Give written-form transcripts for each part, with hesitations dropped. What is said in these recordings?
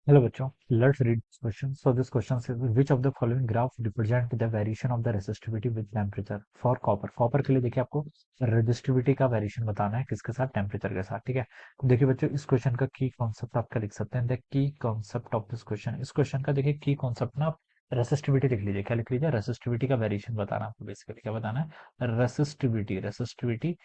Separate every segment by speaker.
Speaker 1: Hello बच्चों, let's read this question. So this question says which of the following graph represent the variation of the resistivity with temperature for copper. Copper के लिए देखिए आपको resistivity का variation बताना है किसके साथ, टेम्परेचर के साथ। ठीक है, तो देखिए बच्चों इस क्वेश्चन का की कॉन्सेप्ट आपका लिख सकते हैं। The key concept of this question, इस क्वेश्चन का देखिए की कॉन्सेप्ट ना आप रेसिस्टिविटी लिख लीजिए। क्या लिख लीजिए? रेसिस्टिविटी का वेरिएशन बताना आपको। बेसिकली क्या बताना है? Resistivity, resistivity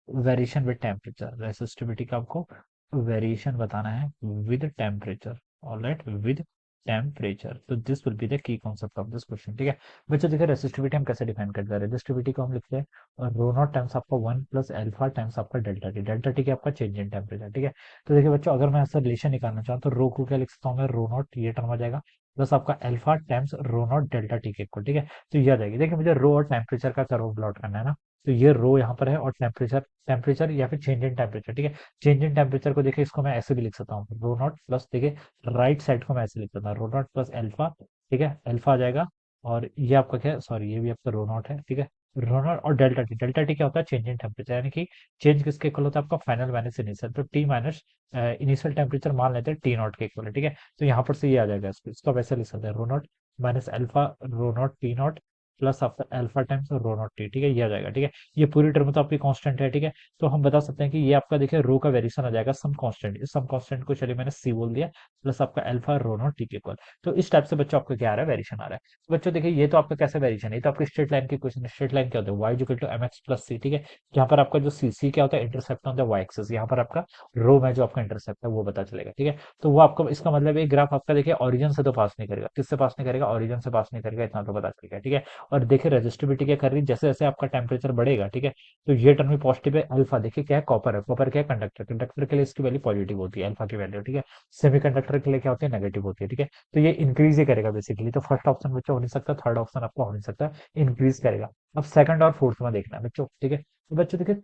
Speaker 1: variation with temperature. Resistivity का आपको वेरिएशन बताना है with temperature. Alright, with temperature. तो this will be the key concept of this question. ठीक है बच्चों, देखिए रेसिस्टिविटी हम कैसे डिफाइन करते हैं। रेसिस्टिविटी को हम लिखते हैं और रो नॉट टाइम्स आपका 1 + अल्फा टाइम्स आपका डेल्टा टी। डेल्टा टी क्या आपका चेंज इन टेम्परेचर। ठीक है, तो देखिए बच्चों अगर मैं ऐसा रिलेशन निकालना चाहूँ तो रो को क्या लिख सकता हूँ मैं? रो नॉट, ये टर्म आ जाएगा, प्लस आपका alpha times rho naught delta t के इक्वल। ठीक है, तो ये आ जाएगी। देखिए मुझे रो और टेम्परेचर का कर्व प्लॉट करना है ना, तो ये रो यहाँ पर है और टेम्परेचर, टेम्परेचर या फिर चेंज इन टेम्परेचर। ठीक है, चेंज इन टेम्परेचर को देखिए इसको मैं ऐसे भी लिख सकता हूँ, रो नॉट प्लस, देखिए राइट साइड को मैं ऐसे लिख सकता हूँ, रो नॉट प्लस अल्फा। ठीक है, अल्फा आ जाएगा और ये आपका क्या है, सॉरी ये भी आपका रो नॉट है। ठीक है, रो नॉट और डेल्टा टी। डेल्टा टी क्या होता है? चेंज इन टेम्परेचर, यानी कि चेंज किसके इक्वल होता है? आपका फाइनल माइनस इनिशियल। तो टी माइनस इनिशियल टेम्परेचर मान लेते हैं टी नॉट के इक्वल है। ठीक है, तो यहाँ पर से ये आ जाएगा, इसको वैसे लिख सकते हैं, rho naught minus alpha rho naught t naught plus आपका alpha times rho naught t. ठीक है, ये आ जाएगा। ठीक है, ये पूरी टर्म तो आपकी कांस्टेंट है। ठीक है, तो हम बता सकते हैं कि ये आपका देखिए रो का वेरिएशन आ जाएगा सम कांस्टेंट। इस सम कांस्टेंट को चलिए मैंने सी बोल दिया, प्लस आपका अल्फा रो नॉट टी के इक्वल। तो इस टाइप से बच्चों आपका क्या आ रहा है? वेरिएशन आ रहा है। तो बच्चों देखिए ये तो आपका कैसे वेरिएशन है, ये तो आपकी स्ट्रेट लाइन की क्वेश्चन। स्ट्रेट लाइन क्या होता है? Y equal to m x plus c. ठीक है, यहाँ पर आपका जो सी सी क्या होता है? Intercept on the Y axis. यहाँ पर आपका रो में जो आपका इंटरसेप्ट है वो पता चलेगा। ठीक है, तो वो आपका, इसका मतलब ये ग्राफ आपका देखिए ऑरिजिन से तो पास नहीं करेगा। किससे पास नहीं करेगा? ऑरिजिन से पास नहीं करेगा, इतना तो पता चलेगा। ठीक है, और देखिए रेजिस्टिविटी क्या कर रही है, जैसे जैसे आपका टेम्परेचर बढ़ेगा। ठीक है, तो ये टर्म भी पॉजिटिव है। अल्फा देखिए क्या है? कॉपर है। कॉपर क्या है? कंडक्टर। कंडक्टर के लिए इसकी वैल्यू पॉजिटिव होती है, अल्फा की वैल्यू। ठीक है, सेमीकंडक्टर के लिए क्या होती है? नेगेटिव होती है। ठीक है, तो ये इंक्रीज ही करेगा बेसिकली। तो फर्स्ट ऑप्शन बच्चों हो नहीं सकता, थर्ड ऑप्शन आपका हो नहीं सकता, इंक्रीज करेगा। अब सेकंड और फोर्थ में देखना है बच्चों। ठीक है, तो बच्चों देखिए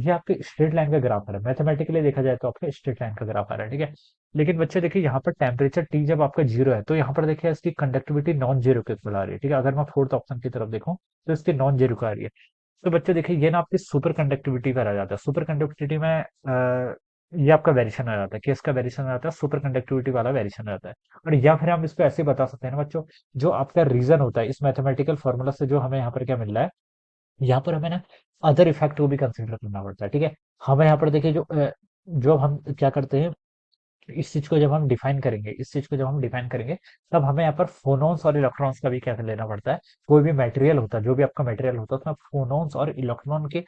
Speaker 1: ये आपके स्ट्रेट लाइन का ग्राफ आ रहा है। मैथमेटिकली देखा जाए तो आपका स्ट्रेट लाइन का ग्राफ आ रहा है। ठीक है, लेकिन बच्चे देखिए यहाँ पर टेम्परेचर टी जब आपका जीरो है तो यहाँ पर देखिए इसकी कंडक्टिविटी नॉन जीरो के इक्वल आ रही है। ठीक है, अगर मैं फोर्थ ऑप्शन की तरफ देखूं तो इसकी नॉन जीरो का आ रही है। तो बच्चे देखिए ये ना आपकी सुपर कंडक्टिविटी पर आ जाता है। सुपर कंडक्टिविटी में ये आपका वेरिएशन आ जाता है, केस का वेरिएशन आ जाता है, सुपर कंडक्टिविटी वाला वेरिएशन आ जाता है। और या फिर हम इसको ऐसे बता सकते हैं ना बच्चों, जो आपका रीजन होता है इस मैथमेटिकल फॉर्मूला से, जो हमें यहाँ पर क्या मिल रहा है, यहाँ पर हमें ना अदर इफेक्ट को भी कंसिडर करना पड़ता है। ठीक है, हमें यहाँ पर देखिए जो हम क्या करते हैं, इस चीज को जब हम डिफाइन करेंगे, इस चीज को जब हम डिफाइन करेंगे, तब हमें यहाँ पर फोनॉन्स और इलेक्ट्रॉन्स का भी क्या लेना पड़ता है। कोई भी मटेरियल होता है, जो भी आपका मटेरियल होता है, उसमें फोनॉन्स और इलेक्ट्रॉन के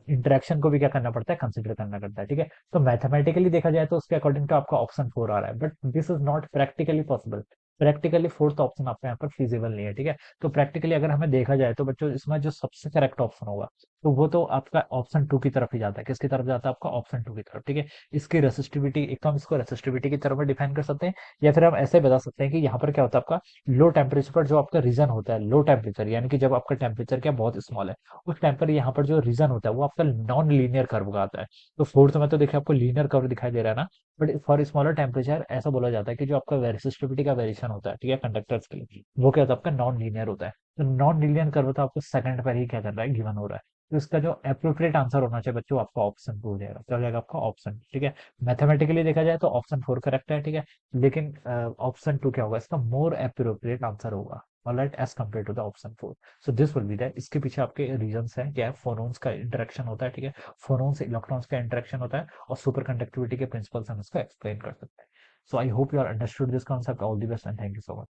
Speaker 1: इंटरेक्शन को भी क्या करना पड़ता है? कंसिडर करना पड़ता है। ठीक है, तो मैथमेटिकली देखा जाए तो उसके अकॉर्डिंग तो आपका ऑप्शन 4 आ रहा है, but this is not practically possible. Practically fourth option आपका यहाँ पर फिजिबल नहीं है। ठीक है, तो प्रैक्टिकली अगर हमें देखा जाए तो बच्चों इसमें जो सबसे करेक्ट ऑप्शन होगा तो वो तो आपका ऑप्शन 2 की तरफ ही जाता है। किसकी तरफ जाता है? आपका ऑप्शन 2 की तरफ। ठीक है, इसकी रेसिस्टिविटी, एक तो हम इसको रेसिस्टिविटी की तरफ डिफाइन कर सकते हैं, या फिर हम ऐसे बता सकते हैं कि यहाँ पर क्या होता है, आपका लो टेम्परेचर पर जो आपका रीजन होता है, लो टेम्परेचर यानी कि जब आपका टेम्परेचर क्या बहुत स्मॉल है, उस टाइम पर यहाँ पर जो रीजन होता है वो आपका नॉन लीनियर कर्व का आता है। तो फोर्थ में तो देखिए आपको लीनियर कर्व दिखाई दे रहा है ना, बट फॉर स्मॉलर टेम्परेचर ऐसा बोला जाता है कि जो आपका रेसिस्टिविटी का वेरिएशन होता है, ठीक है, कंडक्टर्स के लिए, वो क्या होता है? आपका नॉन लीनियर होता है। तो नॉन लीनियर कर्व तो आपको सेकंड पर ही क्या कर रहा है? गिवन हो रहा है। तो इसका जो अप्रोप्रिएट आंसर होना चाहिए बच्चों, आपका ऑप्शन 2 हो जाएगा। क्या हो जाएगा आपका? ऑप्शन। ठीक है, मैथमेटिकली देखा जाए तो ऑप्शन 4 करेक्ट है। ठीक है, लेकिन ऑप्शन 2 क्या होगा? इसका मोर अप्रोप्रिएट आंसर होगा, alright, as compare to the option 4। So this will be that. इसके पीछे आपके रीजंस हैं क्या है? फोनोन्स का इंटरेक्शन होता है। ठीक है, फोनोन से इलेक्ट्रॉन्स का इंटरेक्शन होता है और सुपर कंडक्टिविटी के प्रिंसिपल्स हम इसको एक्सप्लेन कर सकते हैं। So I hope you are understood this concept. All the best and thank you so much.